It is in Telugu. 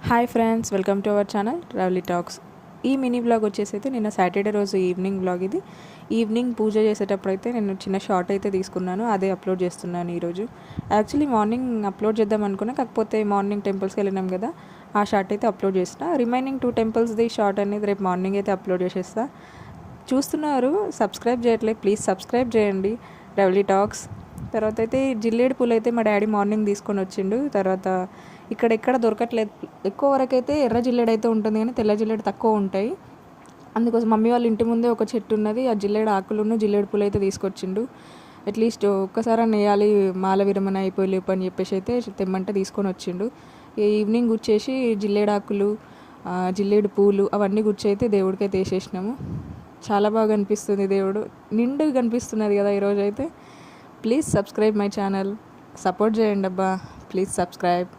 Hi friends, welcome to our channel Ravali talks. ఈ మినీ బ్లాగ్ వచ్చేసి అయితే నిన్న సాటర్డే రోజు ఈవినింగ్ బ్లాగ్ ఇది. ఈవినింగ్ పూజ చేసేటప్పుడు అయితే నేను చిన్న షార్ట్ అయితే తీసుకున్నాను, అదే అప్లోడ్ చేస్తున్నాను ఈరోజు. యాక్చువల్లీ మార్నింగ్ అప్లోడ్ చేద్దాం అనుకున్నా, కాకపోతే మార్నింగ్ టెంపుల్స్కి వెళ్ళినాం కదా, ఆ షార్ట్ అయితే అప్లోడ్ చేసిన. రిమైనింగ్ 2 టెంపుల్స్ది షార్ట్ అనేది రేపు మార్నింగ్ అయితే అప్లోడ్ చేసేస్తా. చూస్తున్నారు, సబ్స్క్రైబ్ చేయట్లేదు, ప్లీజ్ సబ్స్క్రైబ్ చేయండి రవలి టాక్స్. తర్వాత అయితే జిల్లేడు పూలు అయితే మా డాడీ మార్నింగ్ తీసుకొని వచ్చిండు. తర్వాత ఇక్కడ ఎక్కడ దొరకట్లేదు, ఎక్కువ వరకు అయితే ఎర్ర జిల్లేడు అయితే ఉంటుంది కానీ తెల్ల జిల్లేడు తక్కువ ఉంటాయి. అందుకోసం మమ్మీ వాళ్ళ ఇంటి ముందే ఒక చెట్టు ఉన్నది, ఆ జిల్లేడు ఆకులను జిల్లేడు పూలు అయితే తీసుకొచ్చిండు. అట్లీస్ట్ ఒక్కసారి వేయాలి, మాల విరమణ అయిపోయి అని చెప్పేసి అయితే తెమ్మంటే తీసుకొని వచ్చిండు. ఈవినింగ్ గుచ్చేసి జిల్లేడు ఆకులు, జిల్లేడు పూలు అవన్నీ గుచ్చి అయితే దేవుడికి అయితే వేసేసినాము. చాలా బాగా కనిపిస్తుంది, దేవుడు నిండుగా కనిపిస్తున్నది కదా ఈరోజు అయితే. Please subscribe my channel, support చేయండి అబ్బా, ప్లీజ్ సబ్స్క్రైబ్.